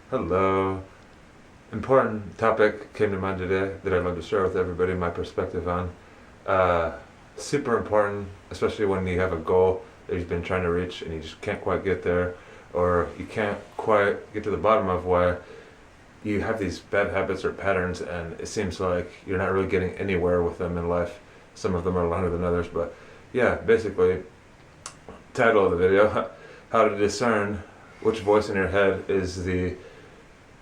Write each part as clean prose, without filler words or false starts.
Hello. Important topic came to mind today that I'd love to share with everybody my perspective on. Uh, Super important, especially when you have a goal that you've been trying to reach and you just can't quite get there, or you can't quite get to the bottom of why you have these bad habits or patterns, and it seems like you're not really getting anywhere with them in life. Some of them are longer than others, but yeah, basically, title of the video: How to discern which voice in your head is the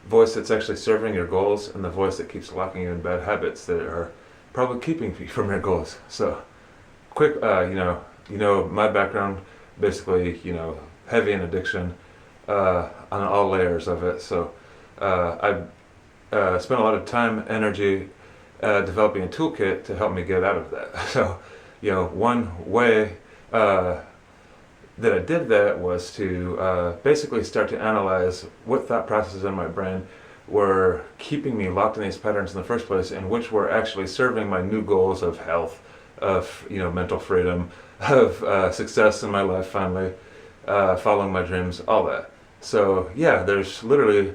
voice that's actually serving your goals and the voice that keeps locking you in bad habits that are probably keeping you from your goals. So, quick, my background, basically, heavy in addiction, on all layers of it. So, I spent a lot of time, energy, developing a toolkit to help me get out of that. So, one way that I did that was to basically start to analyze what thought processes in my brain were keeping me locked in these patterns in the first place, and which were actually serving my new goals of health, of mental freedom, of success in my life. Finally, following my dreams, all that. So yeah, there's literally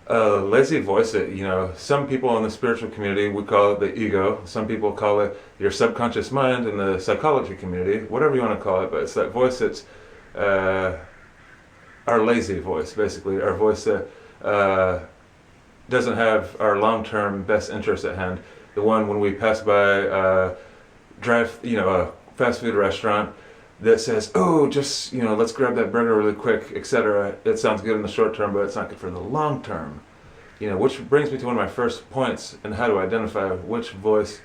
a lazy voice that some people in the spiritual community would call it the ego. Some people call it your subconscious mind in the psychology community, whatever you want to call it. But it's that voice that's our lazy voice, basically, our voice that doesn't have our long-term best interest at hand. The one when we pass by a fast food restaurant that says, "Oh, just let's grab that burger really quick," etc. It sounds good in the short term, but it's not good for the long term. Which brings me to one of my first points in how to identify which voice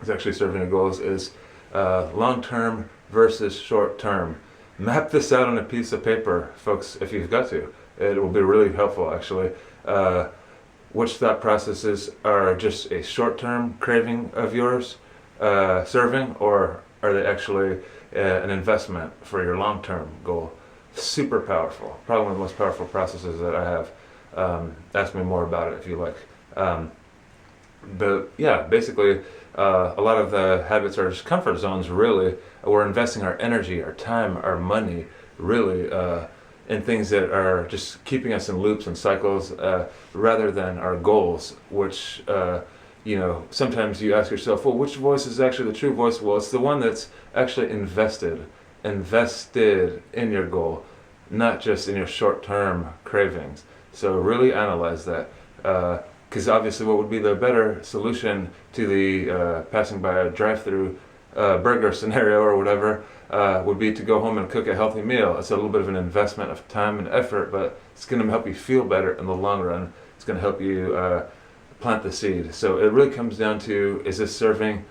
is actually serving your goals is long term versus short term. Map this out on a piece of paper, folks, if you've got to. It will be really helpful, actually. Which thought processes are just a short-term craving of yours serving, or are they actually an investment for your long-term goal? Super powerful. Probably one of the most powerful processes that I have. Ask me more about it if you like. But yeah, basically, a lot of the habits are just comfort zones, really. We're investing our energy, our time, our money, really, in things that are just keeping us in loops and cycles, rather than our goals, which, sometimes you ask yourself, well, which voice is actually the true voice? Well, it's the one that's actually invested in your goal, not just in your short-term cravings. So really analyze that. Because obviously what would be the better solution to the passing by a drive-through burger scenario or whatever would be to go home and cook a healthy meal. It's a little bit of an investment of time and effort, but it's going to help you feel better in the long run. It's going to help you plant the seed. So it really comes down to, is this serving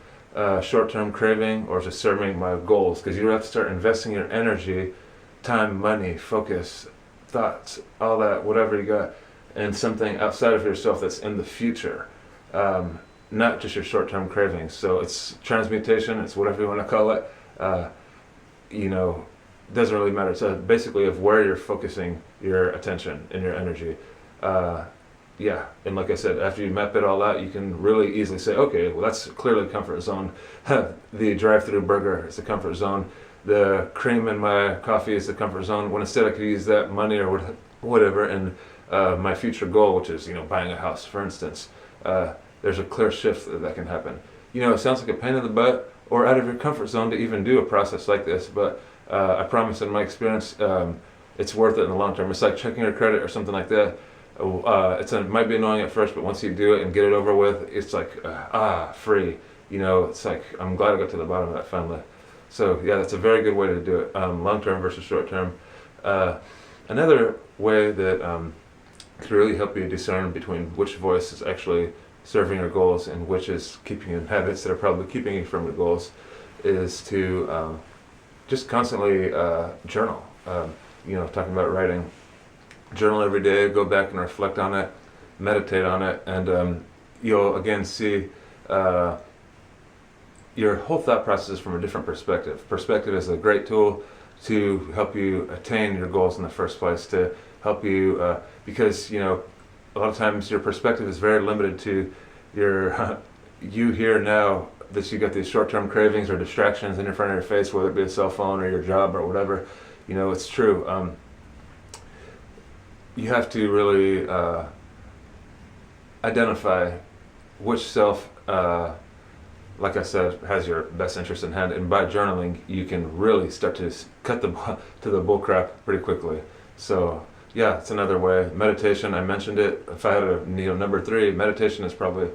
short-term craving, or is it serving my goals? Because you have to start investing your energy, time, money, focus, thoughts, all that, whatever you got, and something outside of yourself that's in the future, not just your short-term cravings. So it's transmutation, it's whatever you want to call it. Doesn't really matter. It's basically of where you're focusing your attention and your energy. And like I said, after you map it all out, you can really easily say, okay, well, that's clearly comfort zone. The drive-through burger is the comfort zone. The cream in my coffee is the comfort zone, when instead I could use that money or whatever in my future goal, which is buying a house, for instance. There's a clear shift that can happen. It sounds like a pain in the butt or out of your comfort zone to even do a process like this, but I promise, in my experience, it's worth it in the long term. It's like checking your credit or something like that. It might be annoying at first, but once you do it and get it over with, it's like free. It's like, I'm glad I got to the bottom of that finally. So yeah, that's a very good way to do it. Long term versus short term. Another way that could really help you discern between which voice is actually serving your goals and which is keeping you in habits that are probably keeping you from your goals is to just constantly journal. Talking about writing. Journal every day, go back and reflect on it, meditate on it, and you'll again see your whole thought process from a different perspective. Perspective is a great tool to help you attain your goals in the first place, to help you, because a lot of times your perspective is very limited to your you here now, that you got these short-term cravings or distractions in front of your face, whether it be a cell phone or your job or whatever. It's true. you have to really identify which self, like I said, has your best interest in hand, and by journaling, you can really start to cut to the bull crap pretty quickly. So yeah, it's another way. Meditation, I mentioned it. If I had a number 3, meditation is probably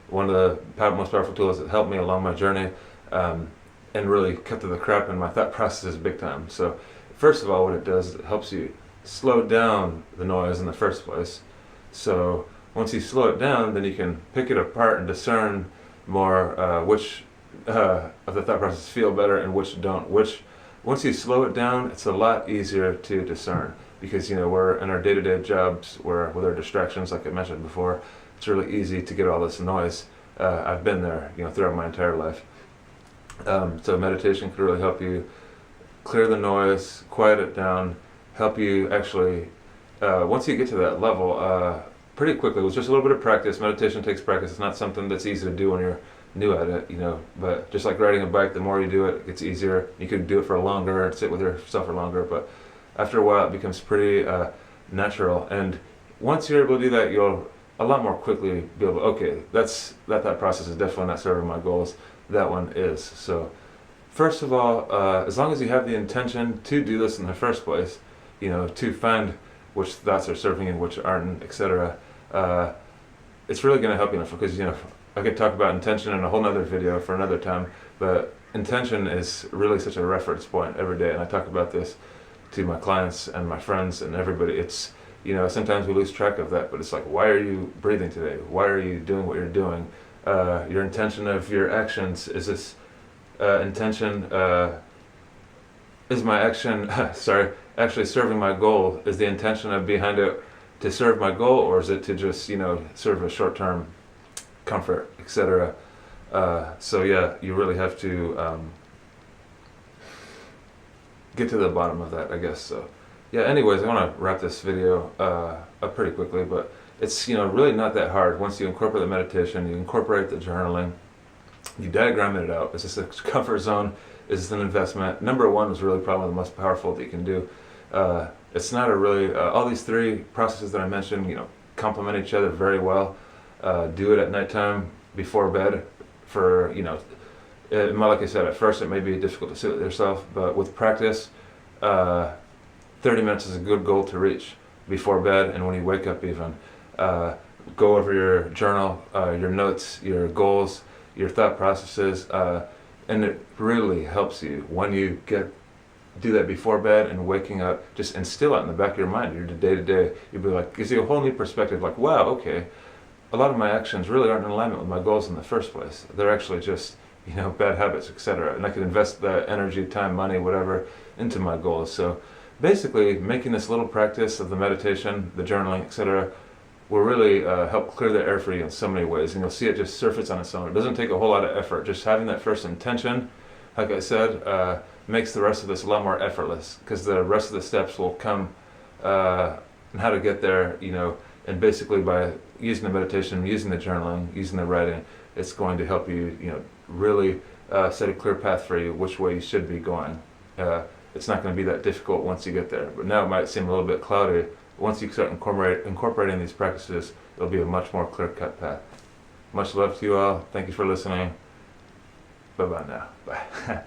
one of the most powerful tools that helped me along my journey, and really cut to the crap in my thought processes big time. So first of all, what it does is it helps you slow down the noise in the first place. So once you slow it down, then you can pick it apart and discern more which of the thought processes feel better and which don't. Which, once you slow it down, it's a lot easier to discern, because we're in our day-to-day jobs where with our distractions, like I mentioned before, it's really easy to get all this noise. I've been there, throughout my entire life. So meditation can really help you clear the noise, quiet it down, help you actually, once you get to that level, pretty quickly, with just a little bit of practice. Meditation takes practice. It's not something that's easy to do when you're new at it, but just like riding a bike, the more you do it, it gets easier. You could do it for longer and sit with yourself for longer, but after a while it becomes pretty natural. And once you're able to do that, you'll a lot more quickly be able to, okay, that thought process is definitely not serving my goals. That one is. So first of all, as long as you have the intention to do this in the first place, to find which thoughts are serving and which aren't, etc., it's really going to help you enough, because I could talk about intention in a whole nother video for another time, but intention is really such a reference point every day, and I talk about this to my clients and my friends and everybody. It's sometimes we lose track of that, but it's like, why are you breathing today? Why are you doing what you're doing? Your intention of your actions, is this intention, is my action sorry, actually serving my goal? Is the intention of behind it to serve my goal, or is it to just serve a short-term comfort, etc.? So yeah, you really have to get to the bottom of that, I guess. So yeah, anyways, I want to wrap this video up pretty quickly, but it's really not that hard. Once you incorporate the meditation, you incorporate the journaling, you diagram it out. Is this a comfort zone? Is this an investment? Number 1 is really probably the most powerful that you can do. It's not a really, all these 3 processes that I mentioned, complement each other very well. Do it at nighttime before bed for, like I said, at first it may be difficult to sit with yourself, but with practice, 30 minutes is a good goal to reach before bed, and when you wake up even. Go over your journal, your notes, your goals, your thought processes, and it really helps you when you do that before bed and waking up. Just instill it in the back of your mind, your day-to-day. You'll be like, gives you a whole new perspective, like, wow, okay, a lot of my actions really aren't in alignment with my goals in the first place. They're actually just bad habits, etc. And I can invest that energy, time, money, whatever, into my goals. So basically, making this little practice of the meditation, the journaling, etc., will really help clear the air for you in so many ways, and you'll see it just surface on its own. It doesn't take a whole lot of effort. Just having that first intention, like I said, makes the rest of this a lot more effortless, because the rest of the steps will come, and how to get there, and basically by using the meditation, using the journaling, using the writing, it's going to help you, really set a clear path for you which way you should be going. It's not going to be that difficult once you get there, but now it might seem a little bit cloudy. Once you start incorporating these practices, it'll be a much more clear-cut path. Much love to you all. Thank you for listening. Bye-bye now. Bye.